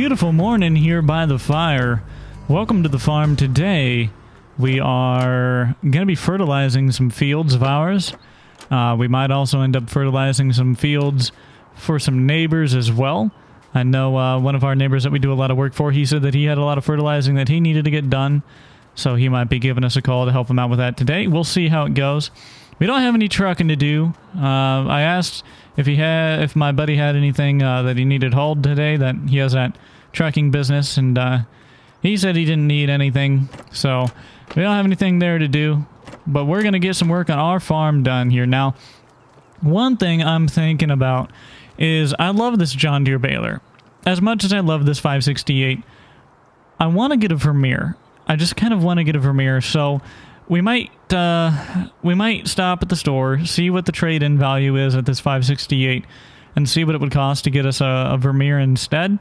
beautiful morning here by the fire. Welcome to the farm. Today we are going to be fertilizing some fields of ours. We might also end up fertilizing some fields for some neighbors as well. I know one of our neighbors that we do a lot of work for, he said that he had a lot of fertilizing that he needed to get done. So he might be giving us a call to help him out with that today. We'll see how it goes. We don't have any trucking to do. I asked if my buddy had anything that he needed hauled today, that he has that trucking business, and he said he didn't need anything, so we don't have anything there to do, but we're gonna get some work on our farm done here. Now, one thing I'm thinking about is I love this John Deere baler. As much as I love this 568, I want to get a Vermeer. I just kind of want to get a Vermeer, so we might stop at the store, see what the trade-in value is at this 568, and see what it would cost to get us a Vermeer instead.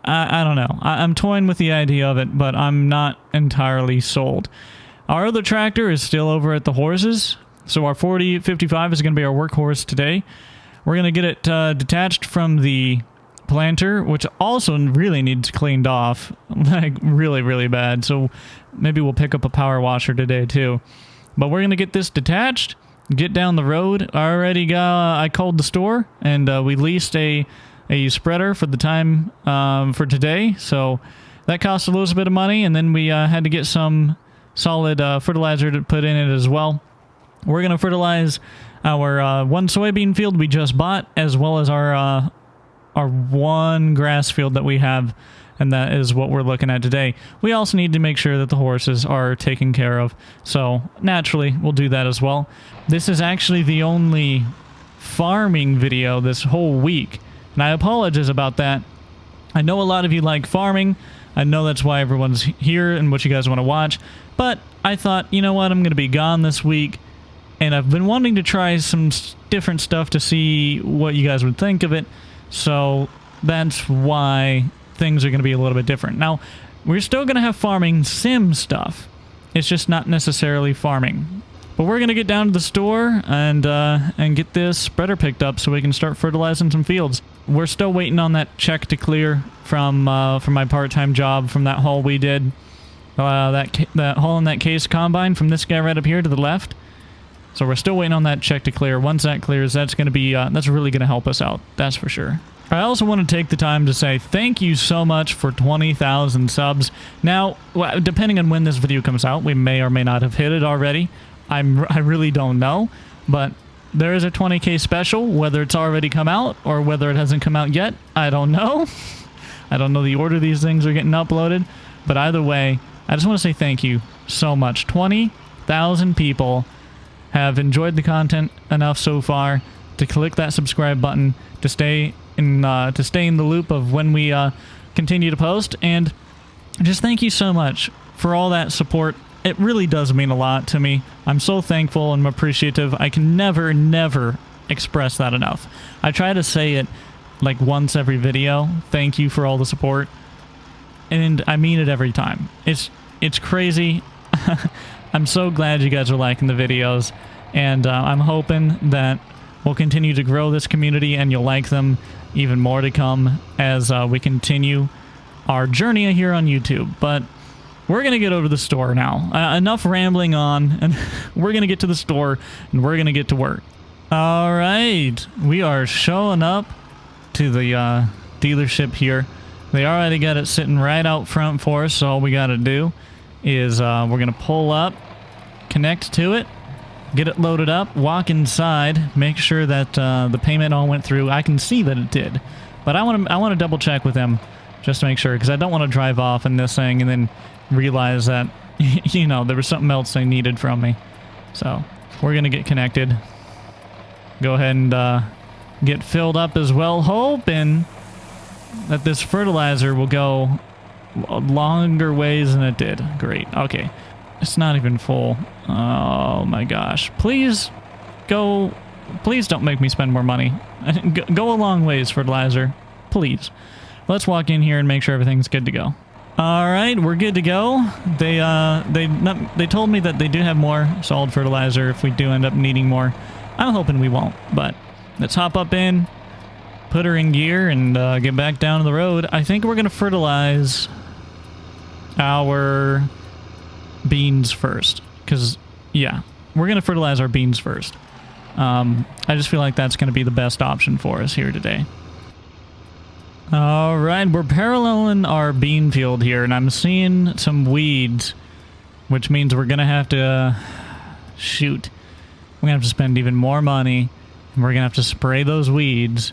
I don't know. I'm toying with the idea of it, but I'm not entirely sold. Our other tractor is still over at the horses, so our 4055 is going to be our workhorse today. We're going to get it detached from the planter, which also really needs cleaned off, like really, really bad. So maybe we'll pick up a power washer today too. But we're going to get this detached, get down the road. I called the store, and we leased a spreader for the time for today, so that cost a little bit of money, and then we had to get some solid fertilizer to put in it as well. We're going to fertilize our one soybean field we just bought, as well as our one grass field that we have, and that is what we're looking at today. We also need to make sure that the horses are taken care of, so naturally we'll do that as well. This is actually the only farming video this whole week, and I apologize about that. I know a lot of you like farming. I know that's why everyone's here and what you guys want to watch. But I thought, you know what, I'm going to be gone this week. And I've been wanting to try some different stuff to see what you guys would think of it. So that's why things are going to be a little bit different. Now, we're still going to have farming sim stuff. It's just not necessarily farming. But we're going to get down to the store and get this spreader picked up so we can start fertilizing some fields. We're still waiting on that check to clear from my part-time job from that haul we did. That haul in that case combine from this guy right up here to the left. So we're still waiting on that check to clear. Once that clears, that's going to be that's really going to help us out. That's for sure. I also want to take the time to say thank you so much for 20,000 subs. Now, depending on when this video comes out, we may or may not have hit it already. I really don't know, but there is a 20K special, whether it's already come out or whether it hasn't come out yet. I don't know. I don't know the order these things are getting uploaded, but either way, I just want to say thank you so much. 20,000 people have enjoyed the content enough so far to click that subscribe button to stay in the loop of when we continue to post, and just thank you so much for all that support. It really does mean a lot to me. I'm so thankful and appreciative. I can never express that enough. I try to say it like once every video. Thank you for all the support. And I mean it every time. It's crazy. I'm so glad you guys are liking the videos. And I'm hoping that we'll continue to grow this community and you'll like them even more to come as we continue our journey here on YouTube. But we're going to get over to the store now. Enough rambling on, and we're going to get to the store, and we're going to get to work. All right. We are showing up to the dealership here. They already got it sitting right out front for us, so all we got to do is we're going to pull up, connect to it, get it loaded up, walk inside, make sure that the payment all went through. I can see that it did, but I want to double check with them just to make sure, because I don't want to drive off in this thing and then realize that, you know, there was something else they needed from me. So we're going to get connected. Go ahead and get filled up as well, hoping that this fertilizer will go longer ways than it did. Great. Okay. It's not even full. Oh my gosh. Please don't make me spend more money. Go a long ways, fertilizer. Please. Let's walk in here and make sure everything's good to go. All right, we're good to go. They told me that they do have more solid fertilizer if we do end up needing more. I'm hoping we won't, but let's hop up in, put her in gear and get back down to the road. I think we're going to fertilize our beans first. Because, yeah, we're going to fertilize our beans first. I just feel like that's going to be the best option for us here today. All right, we're paralleling our bean field here, and I'm seeing some weeds, which means we're going to have to... shoot. We're going to have to spend even more money, and we're going to have to spray those weeds.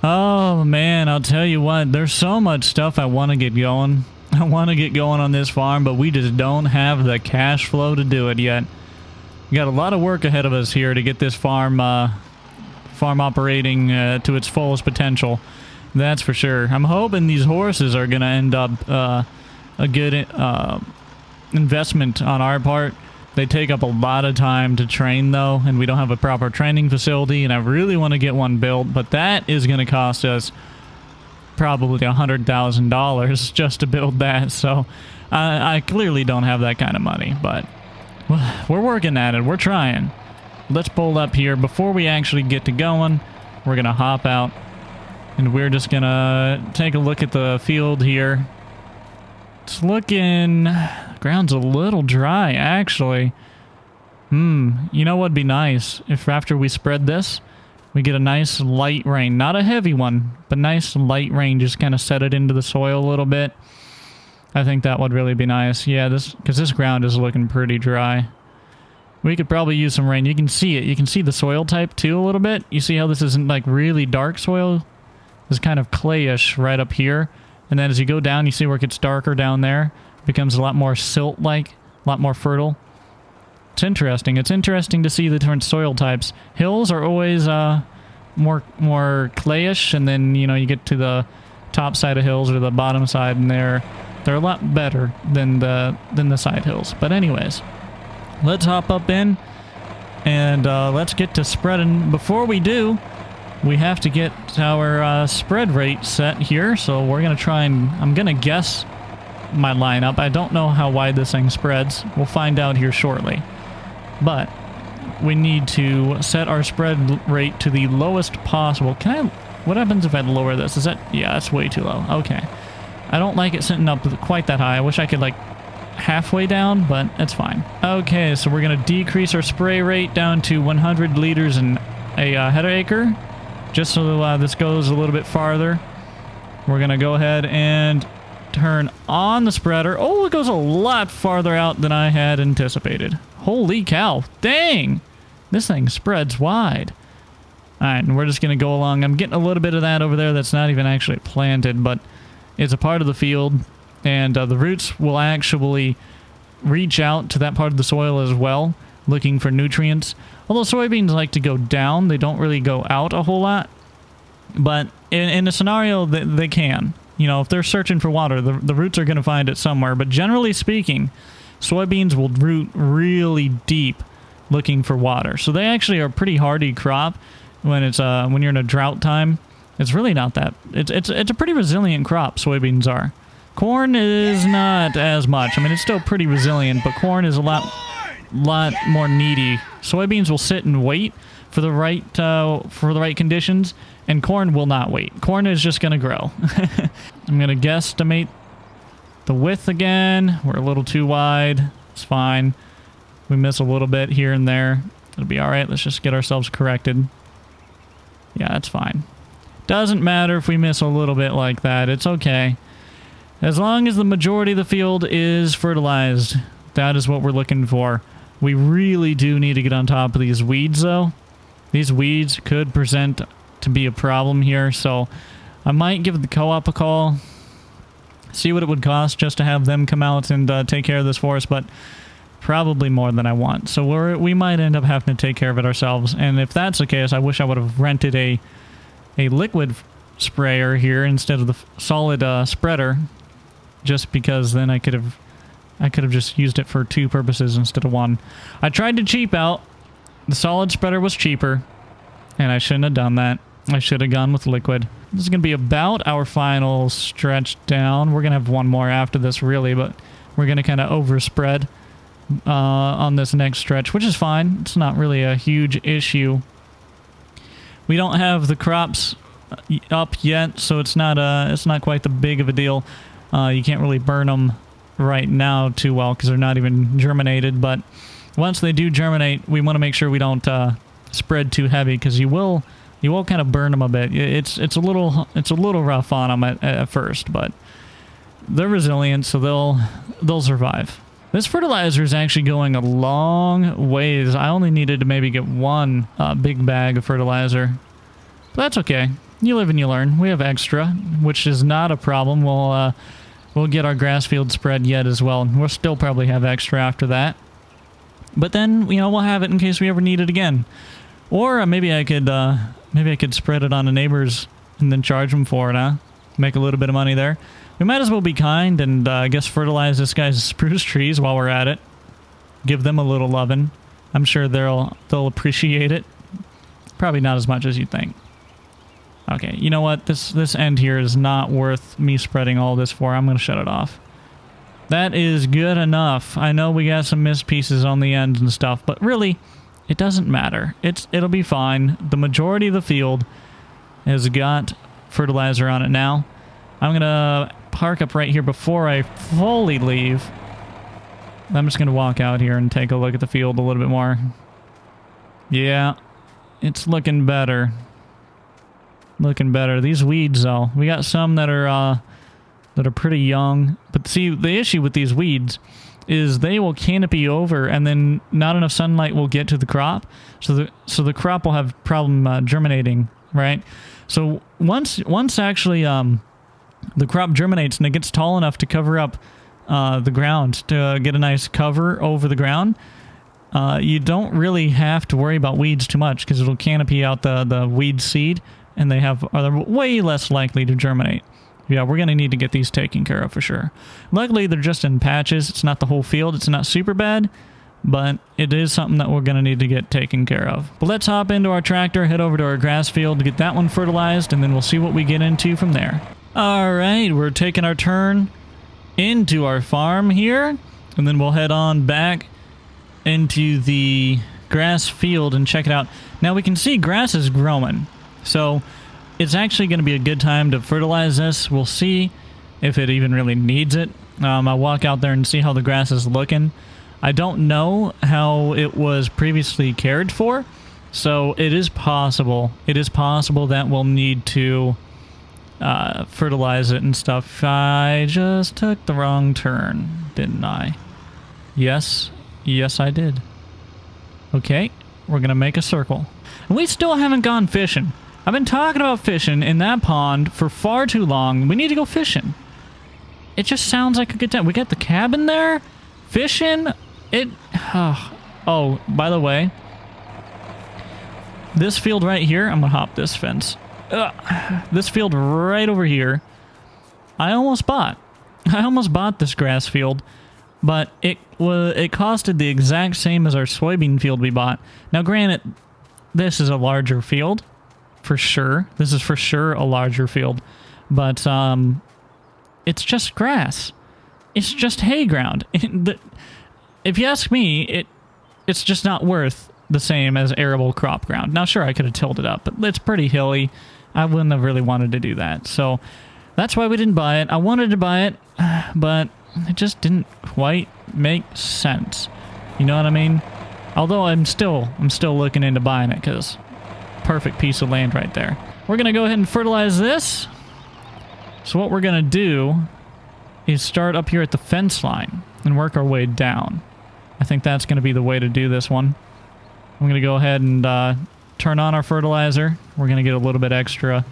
Oh, man, I'll tell you what, there's so much stuff I want to get going. I want to get going on this farm, but we just don't have the cash flow to do it yet. We got a lot of work ahead of us here to get this farm operating to its fullest potential. That's for sure. I'm hoping these horses are going to end up a good investment on our part. They take up a lot of time to train, though, and we don't have a proper training facility, and I really want to get one built, but that is going to cost us probably $100,000 just to build that, so I clearly don't have that kind of money, but we're working at it. We're trying. Let's pull up here. Before we actually get to going, we're going to hop out, and we're just going to take a look at the field here. It's looking... ground's a little dry, actually. You know what'd be nice? If after we spread this, we get a nice light rain. Not a heavy one, but nice light rain. Just kind of set it into the soil a little bit. I think that would really be nice. Yeah, because this ground is looking pretty dry. We could probably use some rain. You can see it. You can see the soil type, too, a little bit. You see how this isn't, like, really dark soil? It's kind of clayish right up here. And then as you go down, you see where it gets darker down there. It becomes a lot more silt-like, a lot more fertile. It's interesting. It's interesting to see the different soil types. Hills are always more clayish, and then, you know, you get to the top side of hills or the bottom side, and they're a lot better than the side hills. But anyways, let's hop up in, and let's get to spreading. Before we do, we have to get our spread rate set here, so we're going to try and... I'm going to guess my lineup. I don't know how wide this thing spreads. We'll find out here shortly. But we need to set our spread rate to the lowest possible. Can I... What happens if I lower this? Is that... Yeah, that's way too low. Okay. I don't like it sitting up quite that high. I wish I could, like, halfway down, but it's fine. Okay, so we're going to decrease our spray rate down to 100 liters a header acre. Just so this goes a little bit farther. We're going to go ahead and turn on the spreader. Oh, it goes a lot farther out than I had anticipated. Holy cow. Dang! This thing spreads wide. Alright, and we're just going to go along. I'm getting a little bit of that over there that's not even actually planted, but it's a part of the field, and the roots will actually reach out to that part of the soil as well, looking for nutrients. Although soybeans like to go down, they don't really go out a whole lot. But in a scenario, they can. You know, if they're searching for water, the roots are going to find it somewhere. But generally speaking, soybeans will root really deep looking for water. So they actually are a pretty hardy crop when you're in a drought time. It's really not that. It's a pretty resilient crop, soybeans are. Corn is not as much. I mean, it's still pretty resilient, but corn is a lot more needy. Soybeans will sit and wait for the right conditions, and corn will not wait. Corn is just going to grow. I'm going to guesstimate the width again. We're a little too wide. It's fine. We miss a little bit here and there. It'll be all right. Let's just get ourselves corrected. Yeah, that's fine. Doesn't matter if we miss a little bit like that. It's okay. As long as the majority of the field is fertilized, that is what we're looking for. We really do need to get on top of these weeds, though. These weeds could present to be a problem here, so I might give the co-op a call, see what it would cost just to have them come out and take care of this for us, but probably more than I want. So we might end up having to take care of it ourselves, and if that's the case, I wish I would have rented a liquid sprayer here instead of the solid spreader, just because then I could have just used it for two purposes instead of one. I tried to cheap out. The solid spreader was cheaper, and I shouldn't have done that. I should have gone with liquid. This is going to be about our final stretch down. We're going to have one more after this, really, but we're going to kind of overspread on this next stretch, which is fine. It's not really a huge issue. We don't have the crops up yet, so it's not quite the big of a deal. You can't really burn them right now too well because they're not even germinated, but once they do germinate, we want to make sure we don't spread too heavy because you will kind of burn them a bit. It's a little rough on them at first, but they're resilient, so they'll survive. This fertilizer is actually going a long ways. I only needed to maybe get one big bag of fertilizer. But that's okay. You live and you learn. We have extra, which is not a problem. We'll get our grass field spread yet as well. We'll still probably have extra after that. But then, you know, we'll have it in case we ever need it again. Or maybe I could spread it on the neighbors and then charge them for it, huh? Make a little bit of money there. We might as well be kind and I guess fertilize this guy's spruce trees while we're at it. Give them a little lovin'. I'm sure they'll appreciate it. Probably not as much as you think. Okay, you know what? This end here is not worth me spreading all this for. I'm going to shut it off. That is good enough. I know we got some missed pieces on the ends and stuff, but really, it doesn't matter. It'll be fine. The majority of the field has got fertilizer on it now. I'm going to park up right here before I fully leave. I'm just going to walk out here and take a look at the field a little bit more. Yeah, it's looking better. Looking better. These weeds, though, we got some that are pretty young. But see, the issue with these weeds is they will canopy over, and then not enough sunlight will get to the crop, so the crop will have problem germinating, right? So once actually the crop germinates and it gets tall enough to cover up the ground, to get a nice cover over the ground, you don't really have to worry about weeds too much because it'll canopy out the weed seed, and are way less likely to germinate. Yeah, we're going to need to get these taken care of for sure. Luckily, they're just in patches. It's not the whole field. It's not super bad, but it is something that we're going to need to get taken care of. But let's hop into our tractor, head over to our grass field to get that one fertilized, and then we'll see what we get into from there. All right, we're taking our turn into our farm here, and then we'll head on back into the grass field and check it out. Now, we can see grass is growing, so it's actually going to be a good time to fertilize this. We'll see if it even really needs it. I'll walk out there and see how the grass is looking. I don't know how it was previously cared for, so it is possible. It is possible that we'll need to fertilize it and stuff. I just took the wrong turn, didn't I? Yes, I did. Okay, we're going to make a circle. And we still haven't gone fishing. I've been talking about fishing in that pond for far too long. We need to go fishing. It just sounds like a good time. We got the cabin there. Fishing. Oh, by the way, this field right here, I'm going to hop this fence. This field right over here, I almost bought this grass field, but it costed the exact same as our soybean field we bought. Now, granted, this is a larger field. For sure. This is for sure a larger field. But it's just grass. It's just hay ground. If you ask me, it's just not worth the same as arable crop ground. Now, sure, I could have tilled it up, but it's pretty hilly. I wouldn't have really wanted to do that. So that's why we didn't buy it. I wanted to buy it, but it just didn't quite make sense. You know what I mean? Although I'm still looking into buying it because perfect piece of land right there. We're going to go ahead and fertilize this. So what we're going to do is start up here at the fence line and work our way down. I think that's going to be the way to do this one. I'm going to go ahead and turn on our fertilizer. We're going to get a little bit extra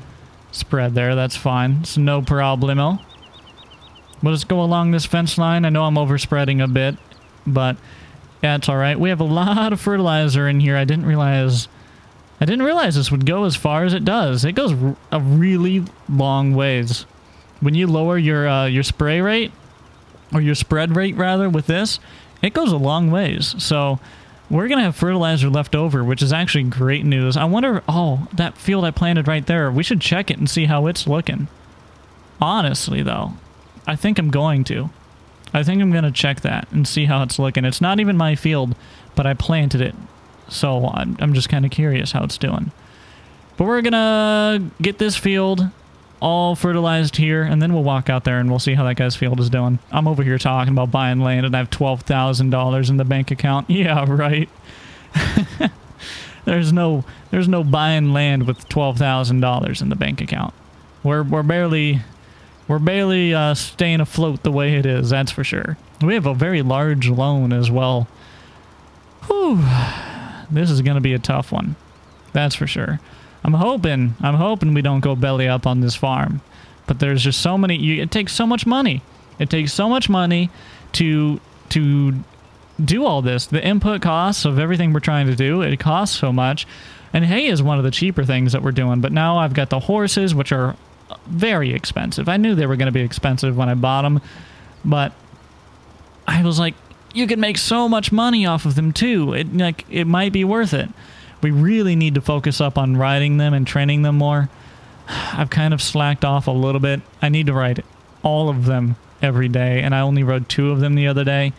spread there. That's fine. It's no problemo. We'll just go along this fence line. I know I'm overspreading a bit, but yeah, it's all right. We have a lot of fertilizer in here. I didn't realize this would go as far as it does. It goes a really long ways. When you lower your spray rate, or your spread rate rather, with this, it goes a long ways. So we're going to have fertilizer left over, which is actually great news. I wonder, oh, that field I planted right there, we should check it and see how it's looking. Honestly, though, I think I'm going to. I think I'm going to check that and see how it's looking. It's not even my field, but I planted it. So I'm just kind of curious how it's doing. But we're gonna get this field all fertilized here, and then we'll walk out there and we'll see how that guy's field is doing. I'm over here talking about buying land and I have $12,000 in the bank account. Yeah, right. There's no buying land with $12,000 in the bank account. We're barely staying afloat the way it is, that's for sure. We have a very large loan as well. Whew. This is going to be a tough one. That's for sure. I'm hoping we don't go belly up on this farm. But there's just so many, it takes so much money. It takes so much money to do all this. The input costs of everything we're trying to do, it costs so much. And hay is one of the cheaper things that we're doing. But now I've got the horses, which are very expensive. I knew they were going to be expensive when I bought them. But I was like, you can make so much money off of them too. It might be worth it. We really need to focus up on riding them and training them more. I've kind of slacked off a little bit. I need to ride all of them every day, and I only rode 2 of them the other day.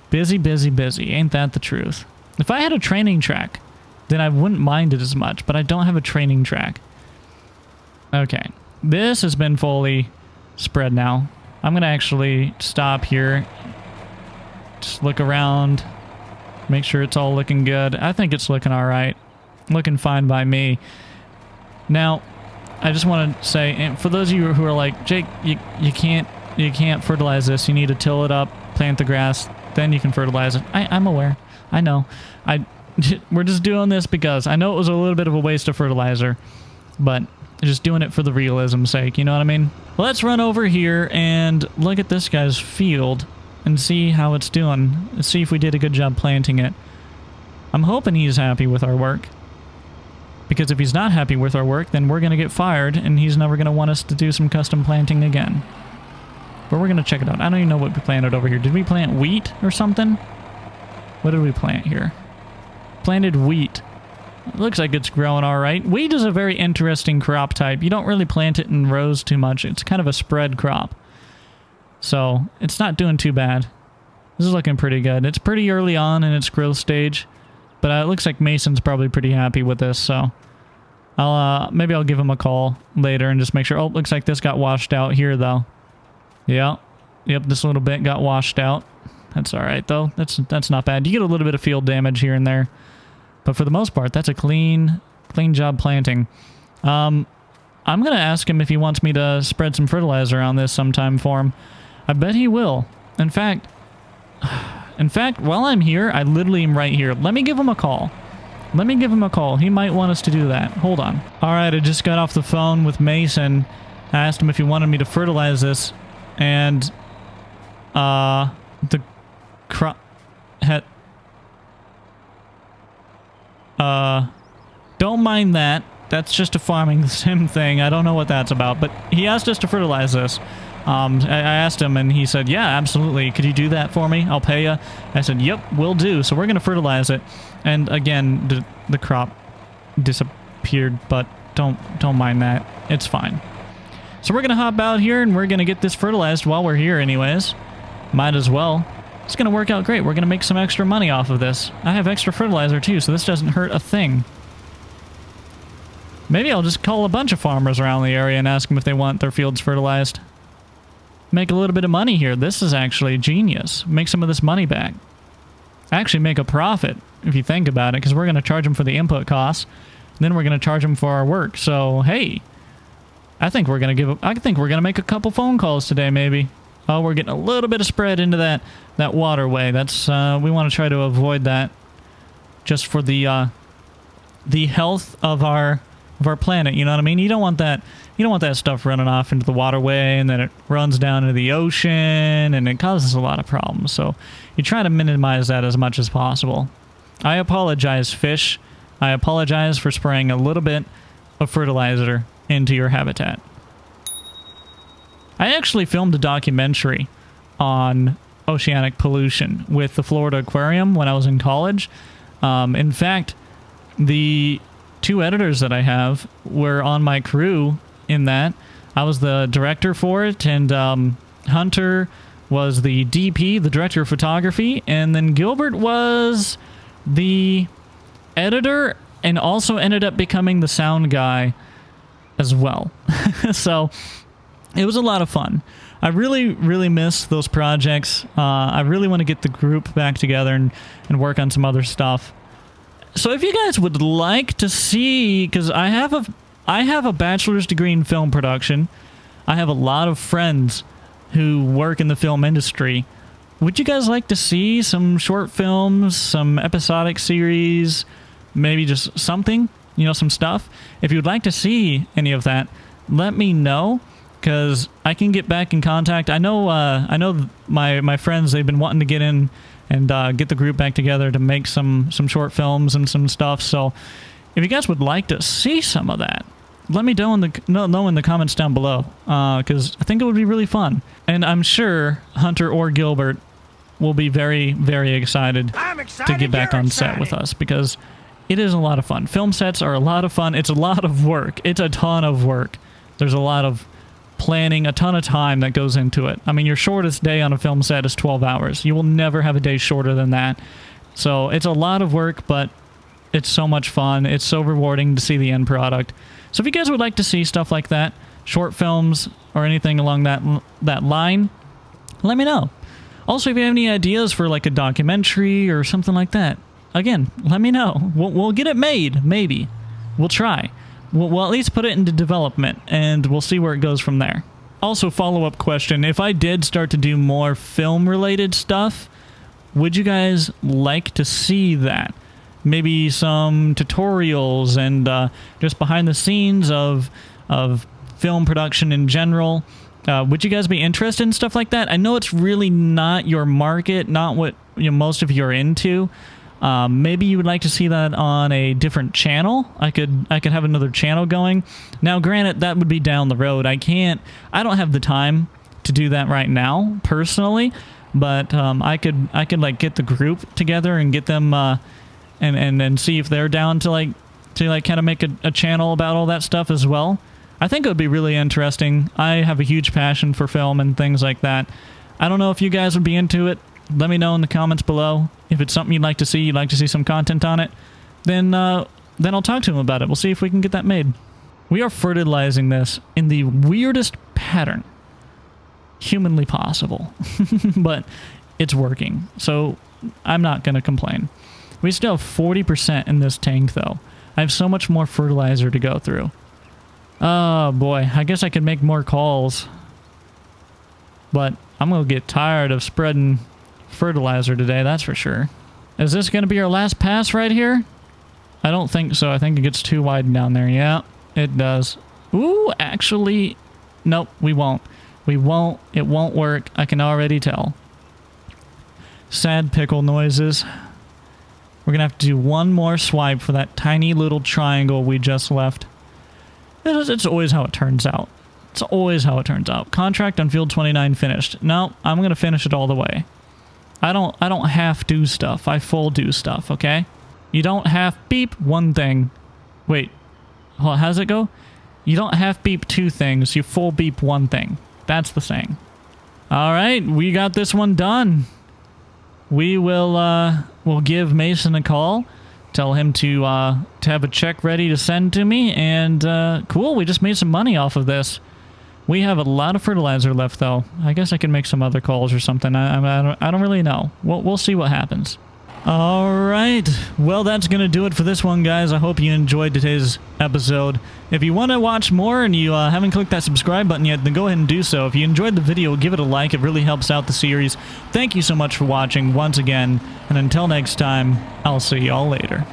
Busy, busy, busy. Ain't that the truth? If I had a training track, then I wouldn't mind it as much, but I don't have a training track. Okay. This has been fully spread now. I'm going to actually stop here. Just look around. Make sure it's all looking good. I think it's looking all right. Looking fine by me. Now, I just want to say, and for those of you who are like, Jake, you can't fertilize this. You need to till it up, plant the grass, then you can fertilize it. I'm aware. I know. We're just doing this because I know it was a little bit of a waste of fertilizer, but just doing it for the realism's sake. You know what I mean? Let's run over here and look at this guy's field and see how it's doing. Let's see if we did a good job planting it. I'm hoping he's happy with our work. Because if he's not happy with our work, then we're going to get fired, and he's never going to want us to do some custom planting again. But we're going to check it out. I don't even know what we planted over here. Did we plant wheat or something? What did we plant here? Planted wheat. It looks like it's growing all right. Wheat is a very interesting crop type. You don't really plant it in rows too much. It's kind of a spread crop. So, it's not doing too bad. This is looking pretty good. It's pretty early on in its growth stage. But it looks like Mason's probably pretty happy with this, so maybe I'll give him a call later and just make sure. Oh, looks like this got washed out here, though. Yeah. Yep, this little bit got washed out. That's all right, though. That's not bad. You get a little bit of field damage here and there. But for the most part, that's a clean job planting. I'm going to ask him if he wants me to spread some fertilizer on this sometime for him. I bet he will. In fact, while I'm here, I literally am right here. Let me give him a call. He might want us to do that. Hold on. All right, I just got off the phone with Mason. I asked him if he wanted me to fertilize this. And, the crop... don't mind that. That's just a farming sim thing. I don't know what that's about. But he asked us to fertilize this. I asked him, and he said, yeah, absolutely. Could you do that for me? I'll pay you. I said, yep, will do. So we're going to fertilize it. And again, the crop disappeared, but don't mind that. It's fine. So we're going to hop out here, and we're going to get this fertilized while we're here anyways. Might as well. It's going to work out great. We're going to make some extra money off of this. I have extra fertilizer, too, so this doesn't hurt a thing. Maybe I'll just call a bunch of farmers around the area and ask them if they want their fields fertilized. Make a little bit of money here. This is actually genius. Make some of this money back. Actually make a profit, if you think about it, because we're going to charge them for the input costs. Then we're going to charge them for our work. So, hey, I think we're going to make a couple phone calls today, maybe. Oh, we're getting a little bit of spread into that waterway. That's we want to try to avoid that, just for the health of our planet. You know what I mean? You don't want that. You don't want that stuff running off into the waterway, and then it runs down into the ocean, and it causes a lot of problems. So you try to minimize that as much as possible. I apologize, fish. I apologize for spraying a little bit of fertilizer into your habitat. I actually filmed a documentary on oceanic pollution with the Florida Aquarium when I was in college. In fact, the 2 editors that I have were on my crew in that. I was the director for it, and Hunter was the DP, the director of photography, and then Gilbert was the editor and also ended up becoming the sound guy as well. So it was a lot of fun. I really, really miss those projects. I really want to get the group back together and work on some other stuff. So if you guys would like to see, because I have a bachelor's degree in film production. I have a lot of friends who work in the film industry. Would you guys like to see some short films, some episodic series, maybe just something, you know, some stuff? If you'd like to see any of that, let me know, because I can get back in contact. I know my friends, they've been wanting to get in and get the group back together to make some short films and some stuff. So if you guys would like to see some of that, let me know in the comments down below, because I think it would be really fun. And I'm sure Hunter or Gilbert will be very, very excited to get back on set with us, because it is a lot of fun. Film sets are a lot of fun. It's a lot of work. It's a ton of work. There's a lot of planning, a ton of time that goes into it. I mean, your shortest day on a film set is 12 hours. You will never have a day shorter than that. So it's a lot of work, but it's so much fun. It's so rewarding to see the end product. So if you guys would like to see stuff like that, short films or anything along that line, let me know. Also, if you have any ideas for like a documentary or something like that, again, let me know. We'll get it made, maybe. We'll try. We'll at least put it into development, and we'll see where it goes from there. Also, follow-up question. If I did start to do more film-related stuff, would you guys like to see that? Maybe some tutorials and just behind the scenes of film production in general. Would you guys be interested in stuff like that? I know it's really not your market, not what most of you are into. Maybe you would like to see that on a different channel. I could have another channel going. Now, granted, that would be down the road. I don't have the time to do that right now, personally. But I could like get the group together and get them and see if they're down to kind of make a channel about all that stuff as well. I think it would be really interesting. I have a huge passion for film and things like that. I don't know if you guys would be into it. Let me know in the comments below. If it's something you'd like to see some content on it, then I'll talk to him about it. We'll see if we can get that made. We are fertilizing this in the weirdest pattern humanly possible, but it's working, so I'm not going to complain. We still have 40% in this tank, though. I have so much more fertilizer to go through. Oh, boy. I guess I could make more calls. But I'm going to get tired of spreading fertilizer today, that's for sure. Is this going to be our last pass right here? I don't think so. I think it gets too wide down there. Yeah, it does. Ooh, actually, nope, we won't. We won't. It won't work. I can already tell. Sad pickle noises. We're going to have to do one more swipe for that tiny little triangle we just left. It's always how it turns out. It's always how it turns out. Contract on field 29 finished. No, I'm going to finish it all the way. I don't half do stuff. I full do stuff, okay? You don't half beep one thing. Wait. Well, how does it go? You don't half beep two things. You full beep one thing. That's the saying. All right, we got this one done. We will we'll give Mason a call. Tell him to have a check ready to send to me. And cool, we just made some money off of this. We have a lot of fertilizer left, though. I guess I can make some other calls or something. I don't really know. We'll see what happens. All right. Well, that's going to do it for this one, guys. I hope you enjoyed today's episode. If you want to watch more and you haven't clicked that subscribe button yet, then go ahead and do so. If you enjoyed the video, give it a like. It really helps out the series. Thank you so much for watching once again. And until next time, I'll see y'all later.